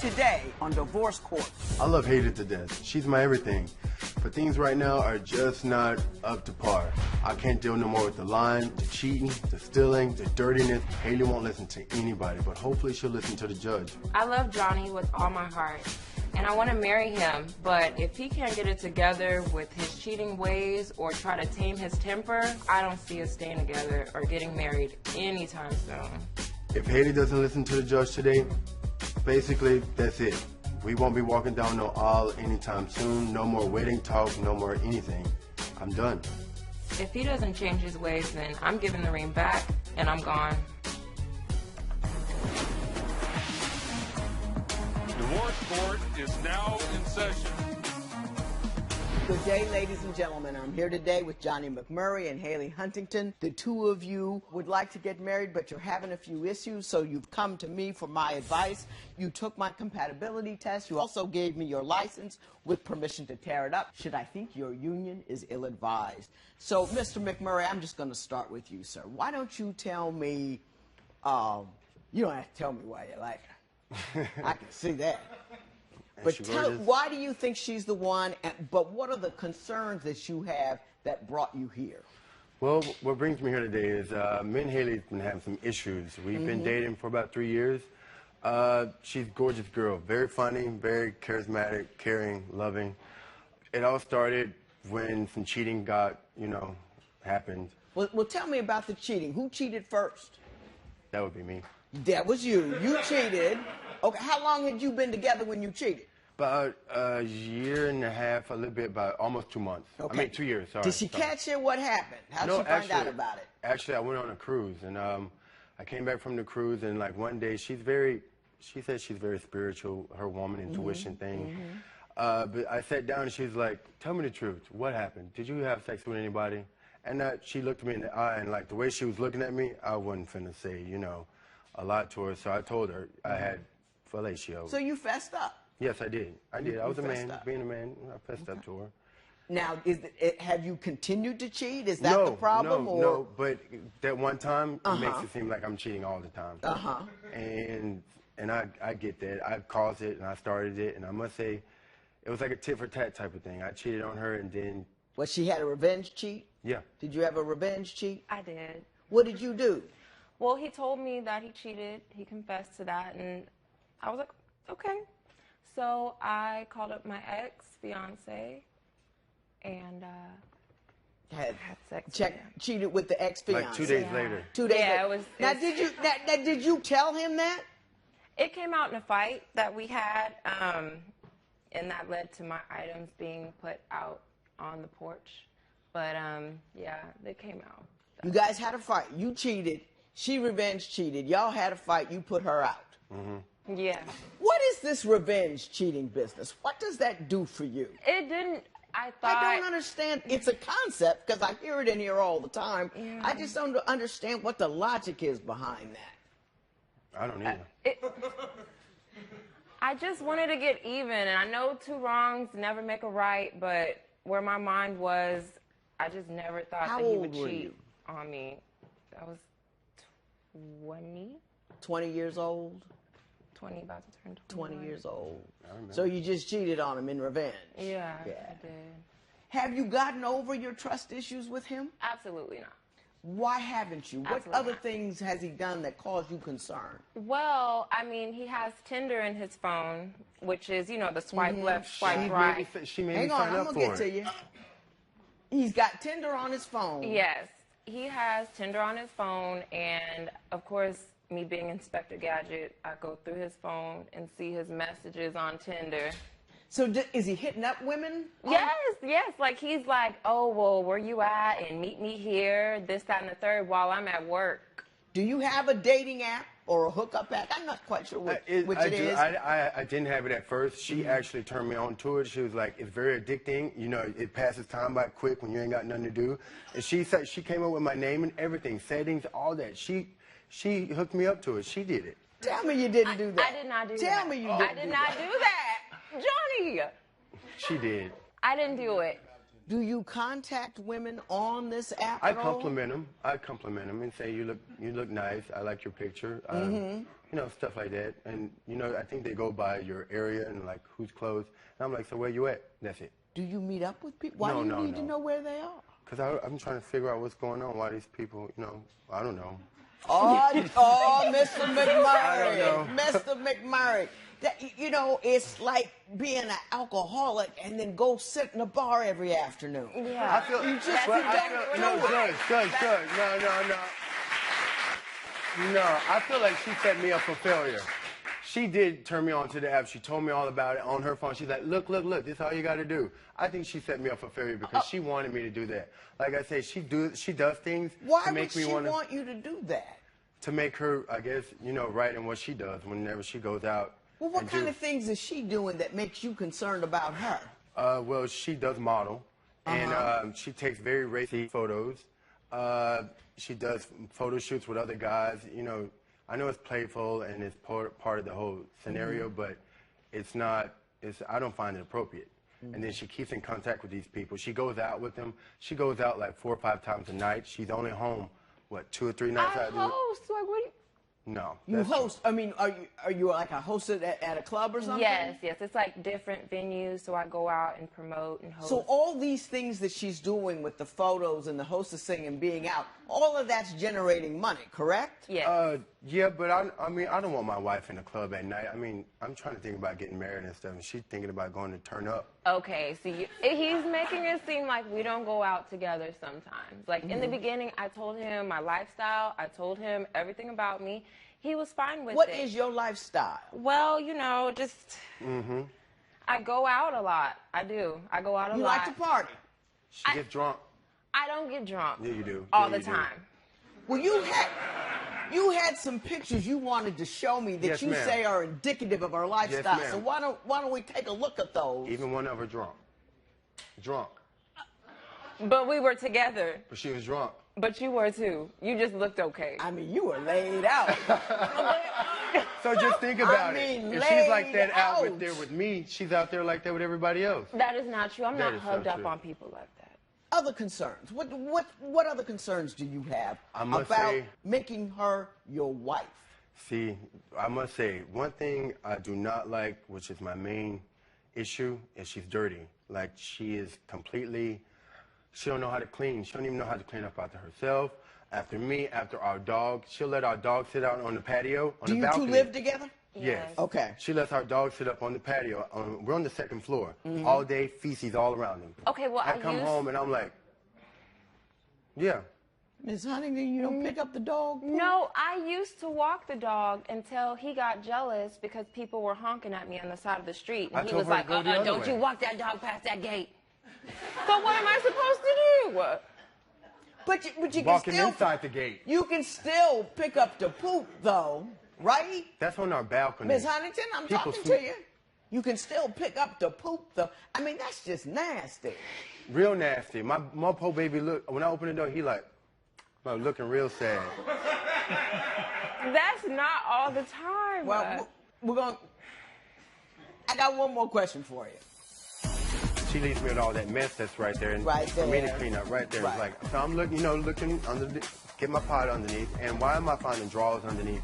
today on Divorce Court. I love Haley to death. She's my everything. But things right now are just not up to par. I can't deal no more with the lying, the cheating, the stealing, the dirtiness. Haley won't listen to anybody, but hopefully she'll listen to the judge. I love Johnny with all my heart, and I want to marry him, but if he can't get it together with his cheating ways or try to tame his temper, I don't see us staying together or getting married anytime soon. If Haley doesn't listen to the judge today, basically, that's it. We won't be walking down no aisle anytime soon. No more wedding talk, no more anything. I'm done. If he doesn't change his ways, then I'm giving the ring back, and I'm gone. Divorce Court is now in session. Good day, ladies and gentlemen. I'm here today with Johnny McMurry and Haley Huntington. The two of you would like to get married, but you're having a few issues, so you've come to me for my advice. You took my compatibility test. You also gave me your license with permission to tear it up should I think your union is ill-advised. So, Mr. McMurry, I'm just going to start with you, sir. Why don't you tell me, you don't have to tell me why you like her. I can see that. But why do you think she's the one, but what are the concerns that you have that brought you here? Well, what brings me here today is me and Haley's been having some issues. We've been dating for about 3 years. She's a gorgeous girl, very funny, very charismatic, caring, loving. It all started when some cheating happened. Well, tell me about the cheating. Who cheated first? That would be me. That was you. You cheated. Okay, how long had you been together when you cheated? About a year and a half, a little bit, about almost 2 months. Okay. I mean, 2 years, sorry. Did she catch it? What happened? How did she find out about it? Actually, I went on a cruise, and I came back from the cruise, and like one day, she said she's very spiritual, her woman intuition thing. But I sat down, and she was like, tell me the truth. What happened? Did you have sex with anybody? And she looked me in the eye, and like the way she was looking at me, I wasn't finna say, a lot to her. So I told her I had fellatio. So you fessed up? Yes, I did. I did. I was a man. Being a man, I fessed up to her. Now, have you continued to cheat? Is that the problem? No, but that one time, it makes it seem like I'm cheating all the time. And I get that. I caused it, and I started it, and I must say, it was like a tit-for-tat type of thing. I cheated on her, and then... Well, she had a revenge cheat? Yeah. Did you have a revenge cheat? I did. What did you do? Well, he told me that he cheated. He confessed to that, and I was like, okay. So I called up my ex-fiance and had sex. Cheated with the ex-fiance. Like 2 days later. 2 days later. It was. Now, did you tell him that? It came out in a fight that we had, and that led to my items being put out on the porch. But yeah, they came out. You guys had a fight. You cheated. She revenge cheated. Y'all had a fight. You put her out. Yeah. What is this revenge cheating business? What does that do for you? It didn't. I don't understand. It's a concept because I hear it in here all the time. Yeah. I just don't understand what the logic is behind that. I don't either. I just wanted to get even, and I know two wrongs never make a right, but where my mind was, I just never thought that he would cheat on me. I was 20. 20 years old? 20, about to turn 20 years old. So you just cheated on him in revenge? Yeah, I did. Have you gotten over your trust issues with him? Absolutely not. Why haven't you? What other things has he done that caused you concern? Well, I mean, he has Tinder in his phone, which is, the swipe left, swipe right. She made me sign up for it. I'm going to get to you. He's got Tinder on his phone. Yes, he has Tinder on his phone, and, of course, me being Inspector Gadget, I go through his phone and see his messages on Tinder. So is he hitting up women? Yes. Like, he's like, oh, well, where you at? And meet me here, this, that, and the third, while I'm at work. Do you have a dating app or a hookup app? I'm not quite sure which it is. I didn't have it at first. She actually turned me on to it. She was like, it's very addicting. It passes time by quick when you ain't got nothing to do. And she said she came up with my name and everything, settings, all that. She hooked me up to it. She did it. Tell me you didn't do that. I did not do that. Tell me you didn't I did not do that. Johnny! She did. I didn't do it. Do you contact women on this app I at all? compliment them. I compliment them and say, you look nice. I like your picture. you know, stuff like that. And, you know, I think they go by your area and, like, who's close. And I'm like, so where you at? That's it. Do you meet up with people? Why do you need to know where they are? Because I'm trying to figure out what's going on, why these people, you know, I don't know. Oh, Mr. McMurray. I don't know. Mr. McMurray. That, you know, it's like being an alcoholic and then go sit in a bar every afternoon. Yeah. I feel, You just no, Judge, no, I feel like she set me up for failure. She did turn me on to the app. She told me all about it on her phone. She's like, look, this is all you got to do. I think she set me up for failure because she wanted me to do that. Like I say, she does things Why to make me want want you to do that? to make her, I guess, you know, right in what she does whenever she goes out. Well, what kind of things is she doing that makes you concerned about her? Well, she does model, and she takes very racy photos. She does photo shoots with other guys. You know, I know it's playful and it's part of the whole scenario, but it's not. I don't find it appropriate. And then she keeps in contact with these people. She goes out with them. She goes out like 4 or 5 times a night. She's only home, what, 2 or 3 nights out of the week? Host. Like, what do you... No. You host. I mean, are you like a host at a club or something? Yes. It's like different venues, so I go out and promote and host. So all these things that she's doing with the photos and the hostessing and being out, all of that's generating money, correct? Yes. Yeah, but I mean, I don't want my wife in the club at night. I mean, I'm trying to think about getting married and stuff, and she's thinking about going to turn up. Okay, so he's making it seem like we don't go out together sometimes. Like, in the beginning, I told him my lifestyle. I told him everything about me. He was fine with it. What is your lifestyle? Well, you know, just... I go out a lot. I do. I go out a lot. You like to party? She gets drunk. I don't get drunk. Yeah, you do. All Yeah, the you do. time. Well, you had some pictures you wanted to show me that Yes, you ma'am. say are indicative of her lifestyle. ma'am. So why don't we take a look at those? Even one of her drunk. Drunk. But we were together. But she was drunk. But you were too. You just looked okay. I mean, you were laid out. So just think about I mean, it. If she's like laid that out out. there with me, she's out there like that with everybody else. That is not true. I'm That not is so hugged up true. on people like that. Other concerns. What other concerns do you have I must about say- making her your wife? See, I must say, one thing I do not like, which is my main issue, is she's dirty. Like, she is completely, she don't know how to clean. She don't even know how to clean up after herself, after me, after our dog. She'll let our dog sit out on the patio, on Do the you balcony. two live together? Yes. Okay. She lets our dog sit up on the patio. We're on the 2nd floor. All day, feces all around him. Okay, well, I come home and I'm like, yeah. Ms. Huntington, you don't pick up the dog? poop? No, I used to walk the dog until he got jealous because people were honking at me on the side of the street. And I he told was her to like, go the other don't way. you walk that dog past that gate. So what am I supposed to do? But you can Walk him still inside the gate. You can still pick up the poop though, right? That's on our balcony. Ms. Huntington, I'm People talking sweep- to you. You can still pick up the poop though. I mean, that's just nasty. Real nasty. My poor baby, look, when I open the door, he like looking real sad. That's not all the time. Well, we're going. I got one more question for you. She leaves me with all that mess that's right there, and Right for me to there. clean up right there. Right. It's like, so I'm looking, looking under, get my pot underneath, and why am I finding drawers underneath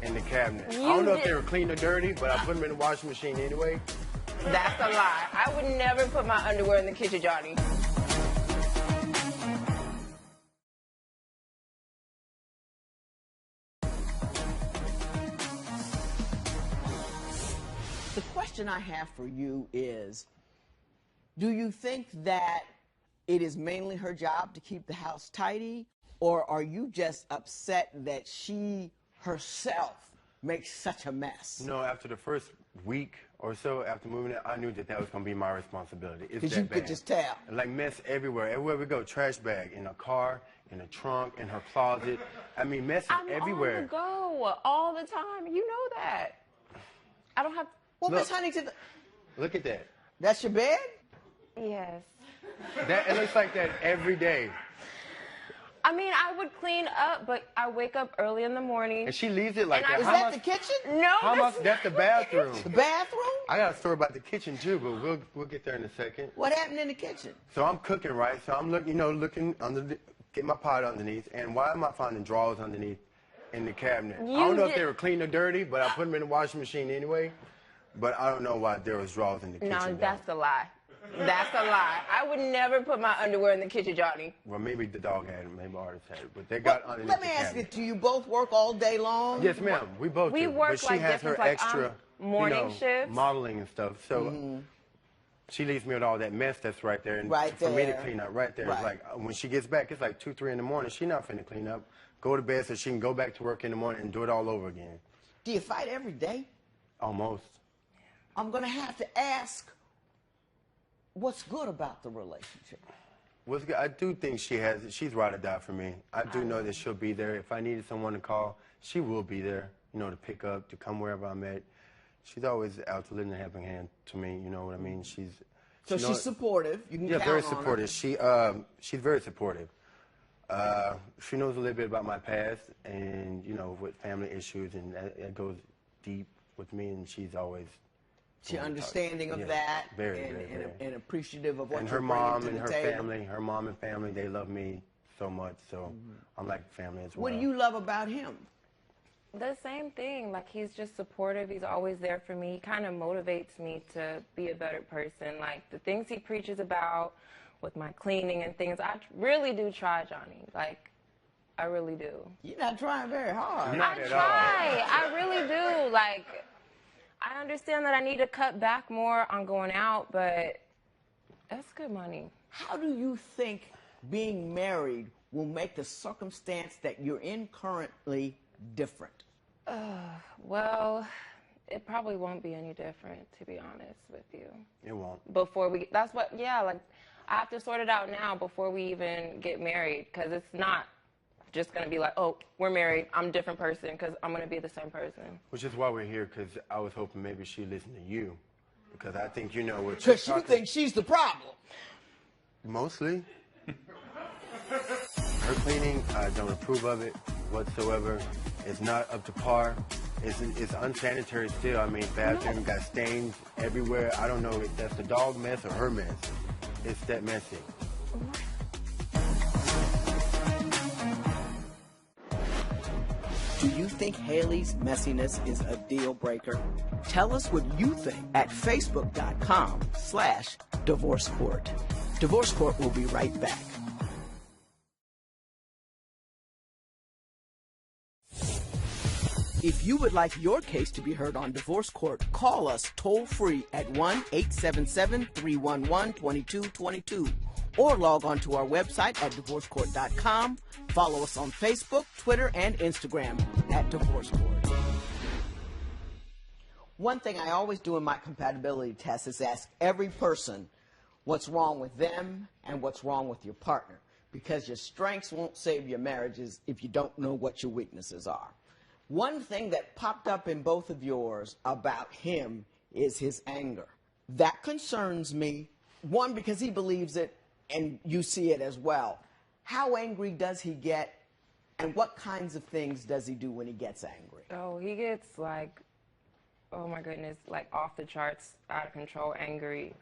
in the cabinet? I don't know if they were clean or dirty, but I put them in the washing machine anyway. That's a lie. I would never put my underwear in the kitchen, Johnny. The question I have for you is, do you think that it is mainly her job to keep the house tidy, or are you just upset that she herself makes such a mess? No, after the first week or so after moving in, I knew that was going to be my responsibility. It's Because that you could bad. just tell. Like mess everywhere. Everywhere we go, trash bag, in a car, in a trunk, in her closet. I mean, mess is I'm everywhere. on the go all the time. You know that. I don't have... Well, Look. Miss Huntington, Look at that. that's your bed? Yes. It looks like that every day. I mean, I would clean up, but I wake up early in the morning. And she leaves it like And that. I- Is How that much- the kitchen? No, How much? That's the bathroom. The bathroom? I got a story about the kitchen too, but we'll get there in a second. What happened in the kitchen? So I'm cooking, right? So I'm looking, looking under, get my pot underneath, and why am I finding drawers underneath in the cabinet. I don't know if they were clean or dirty, but I put them in the washing machine anyway. But I don't know why there was drawers in the kitchen. No, that's a lie. That's a lie. I would never put my underwear in the kitchen, Johnny. Well, maybe the dog had it, maybe Artis had it, but they got underneath Let the me ask you, cabinet. do you both work all day long? Yes, ma'am. We both We do. work but she like has her different, like, extra morning shifts. modeling and stuff. So she leaves me with all that mess that's right there. And Right for me to there. clean up right there. Right. It's like when she gets back, it's like 2, 3 in the morning. She's not finna clean up. Go to bed so she can go back to work in the morning and do it all over again. Do you fight every day? Almost. I'm going to have to ask, what's good about the relationship? What's good? I do think she's ride or die for me. I do know that she'll be there. If I needed someone to call, she will be there, you know, to pick up, to come wherever I'm at. She's always out to lend a helping hand to me, you know what I mean? She's supportive. You can count very on supportive. her. She's very supportive. She knows a little bit about my past and, you know, with family issues, and it goes deep with me, and she's always... She's understanding of Yeah, that very, and, very, very. and appreciative of what And you're her bringing mom to and the her table. family, they love me so much, so I'm like family as well. What do you love about him? The same thing. Like, he's just supportive. He's always there for me. He kind of motivates me to be a better person. Like, the things he preaches about with my cleaning and things, I really do try, Johnny. Like, I really do. You're not trying very hard. Not I at try. I really do. Like, I understand that I need to cut back more on going out, but that's good money. How do you think being married will make the circumstance that you're in currently different? Well, it probably won't be any different, to be honest with you. It won't. That's what, yeah, like, I have to sort it out now before we even get married, because it's not just going to be like, oh, we're married, I'm a different person, because I'm going to be the same person. Which is why we're here, because I was hoping maybe she'd listen to you, because I think you know what Because she thinks she's the problem. Mostly. Her cleaning, I don't approve of it whatsoever. It's not up to par. It's unsanitary still. I mean, bathroom got stains everywhere. I don't know if that's the dog mess or her mess. It's that messy. Do you think Haley's messiness is a deal breaker? Tell us what you think at facebook.com/divorce court. Divorce Court will be right back. If you would like your case to be heard on Divorce Court, call us toll-free at 1-877-311-2222 or log on to our website at divorcecourt.com. Follow us on Facebook, Twitter, and Instagram at Divorce Court. One thing I always do in my compatibility test is ask every person what's wrong with them and what's wrong with your partner, because your strengths won't save your marriages if you don't know what your weaknesses are. One thing that popped up in both of yours about him is his anger. That concerns me, one, because he believes it, and you see it as well. How angry does he get, and what kinds of things does he do when he gets angry? Oh, he gets, like, oh my goodness, like off the charts, out of control, angry.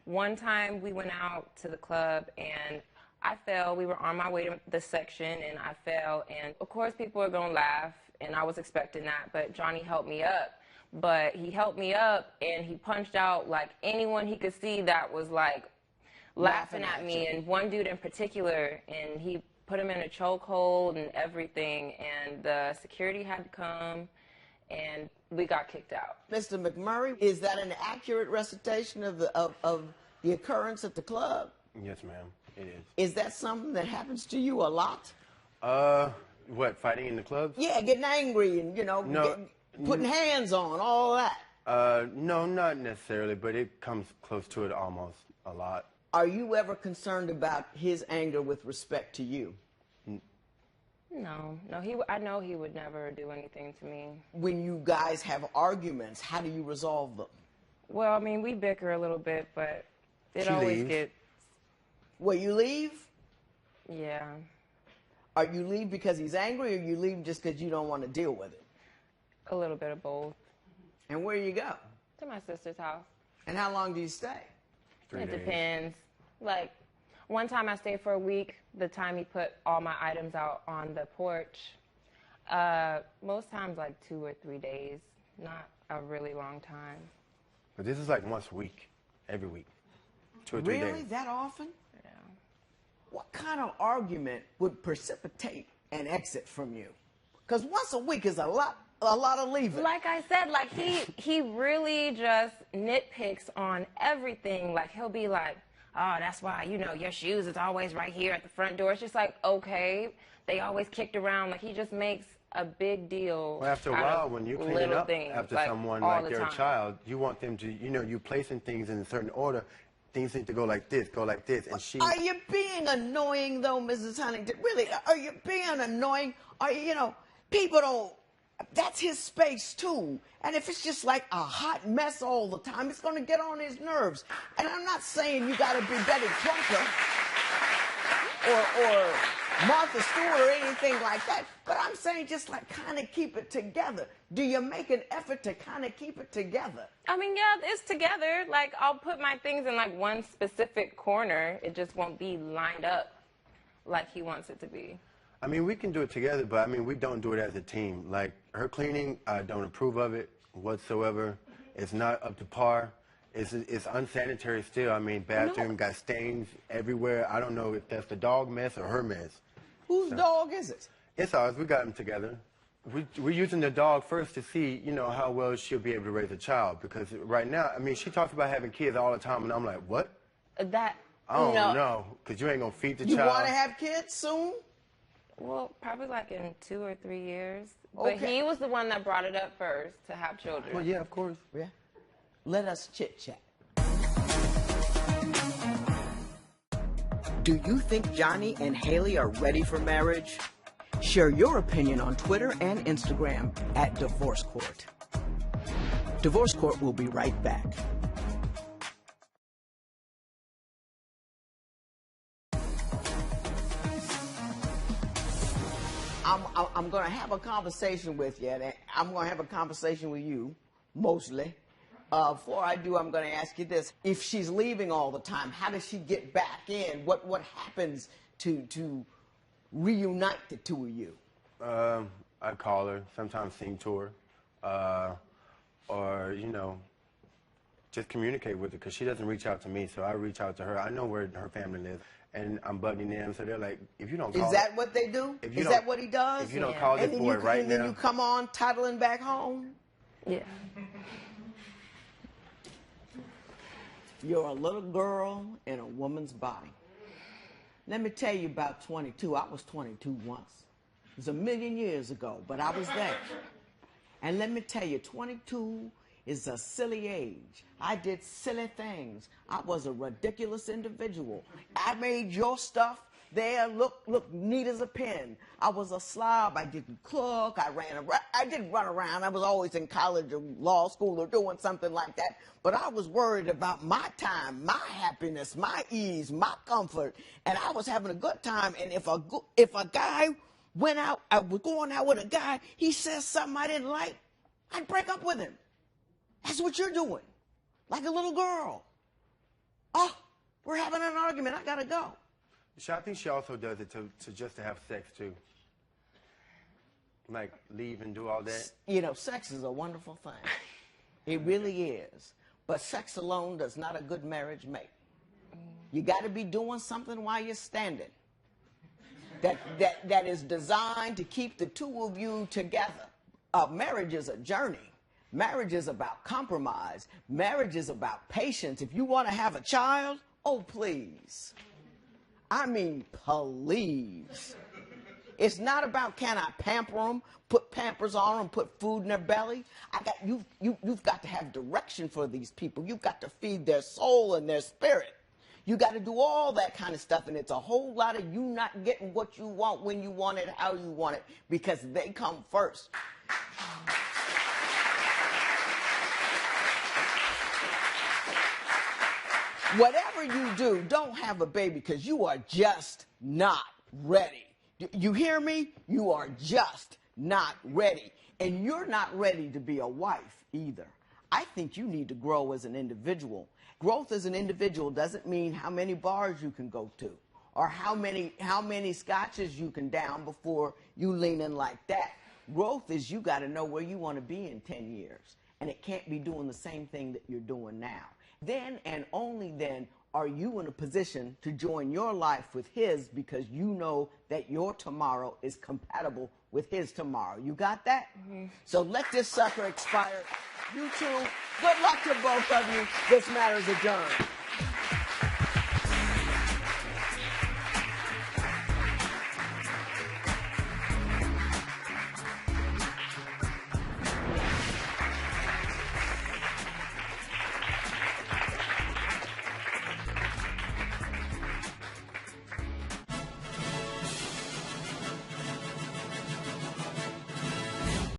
One time we went out to the club and I fell. We were on my way to the section and I fell. And of course people are going to laugh, and I was expecting that, but Johnny helped me up. But he helped me up and he punched out like anyone he could see that was like laughing at me. And one dude in particular, and he put him in a chokehold and everything. And the security had to come and we got kicked out. Mr. McMurray, is that an accurate recitation of the occurrence at the club? Yes, ma'am, it is. Is that something that happens to you a lot? What, fighting in the clubs? Yeah, getting angry and, putting hands on, all that. No, not necessarily, but it comes close to it almost a lot. Are you ever concerned about his anger with respect to you? No, I know he would never do anything to me. When you guys have arguments, how do you resolve them? Well, I mean, we bicker a little bit, but it always gets... Well, you leave? Yeah. Or you leave because he's angry, or you leave just because you don't want to deal with it? A little bit of both. And where do you go? To my sister's house. And how long do you stay? 3 days. It depends. Like, one time I stayed for a week. The time he put all my items out on the porch, Most times like 2 or 3 days, not a really long time. But this is like once a week, every week, 2 or 3 days. Really? That often? Yeah. What kind of argument would precipitate an exit from you? Because once a week is a lot of leaving. Like I said, like he really just nitpicks on everything. Like he'll be like, oh, that's why, you know, your shoes is always right here at the front door. It's just like, okay. They always kicked around. Like he just makes a big deal. Well, after a while, when you're cleaning up after like, someone like their child, you want them to, you know, you placing things in a certain order. Things need to go like this, and she... Are you being annoying, though, Mrs. Huntington? Really, are you being annoying? Are you, you know, people don't... That's his space, too. And if it's just like a hot mess all the time, it's going to get on his nerves. And I'm not saying you got to be Betty Crocker or Martha Stewart or anything like that, but I'm saying just like kind of keep it together. Do you make an effort to kind of keep it together? I mean, yeah, it's together. Like, I'll put my things in like one specific corner. It just won't be lined up like he wants it to be. I mean, we can do it together, but I mean, we don't do it as a team. Like, her cleaning, I don't approve of it whatsoever. It's not up to par. It's unsanitary still. I mean, bathroom got stains everywhere. I don't know if that's the dog mess or her mess. Whose dog is it? It's ours. We got them together. We're using the dog first to see, you know, how well she'll be able to raise a child. Because right now, I mean, she talks about having kids all the time, and I'm like, what? That, I don't know, because you ain't going to feed the child. You want to have kids soon? Well, probably like in 2 or 3 years. Okay. But he was the one that brought it up first to have children. Well, yeah, of course. Yeah. Let us chit-chat. Do you think Johnny and Haley are ready for marriage? Share your opinion on Twitter and Instagram at Divorce Court. Divorce Court will be right back. I'm going to have a conversation with you, and I'm going to have a conversation with you, mostly. Before I do, I'm going to ask you this. If she's leaving all the time, how does she get back in? What happens to reunite the two of you? I call her, sometimes sing to her, or, you know, just communicate with her, because she doesn't reach out to me, so I reach out to her. I know where her family lives, and I'm bugging them, so they're like, if you don't call... Is that what they do? Is that what he does? If you don't call this boy right now... And then you come on toddling back home? Yeah. You're a little girl in a woman's body. Let me tell you about 22. I was 22 once. It was a million years ago, but I was there. And let me tell you, 22 is a silly age. I did silly things. I was a ridiculous individual. I made your stuff there look neat as a pin. I was a slob. I didn't cook. I didn't run around. I was always in college or law school or doing something like that. But I was worried about my time, my happiness, my ease, my comfort. And I was having a good time. And if a guy went out, I was going out with a guy, he says something I didn't like, I'd break up with him. That's what you're doing. Like a little girl. Oh, we're having an argument. I got to go. I think she also does it to have sex, too. Like, leave and do all that. You know, sex is a wonderful thing. It really is. But sex alone does not a good marriage make. You got to be doing something while you're standing. That is designed to keep the two of you together. Marriage is a journey. Marriage is about compromise. Marriage is about patience. If you want to have a child, oh, please. I mean, please. It's not about can I pamper them, put Pampers on them, put food in their belly. You've got to have direction for these people. You've got to feed their soul and their spirit. You got to do all that kind of stuff, and it's a whole lot of you not getting what you want when you want it, how you want it, because they come first. Whatever you do, don't have a baby because you are just not ready. You hear me? You are just not ready. And you're not ready to be a wife either. I think you need to grow as an individual. Growth as an individual doesn't mean how many bars you can go to or how many scotches you can down before you lean in like that. Growth is you got to know where you want to be in 10 years. And it can't be doing the same thing that you're doing now. Then and only then are you in a position to join your life with his, because you know that your tomorrow is compatible with his tomorrow. You got that? Mm-hmm. So let this sucker expire. You two, good luck to both of you. This matter is adjourned.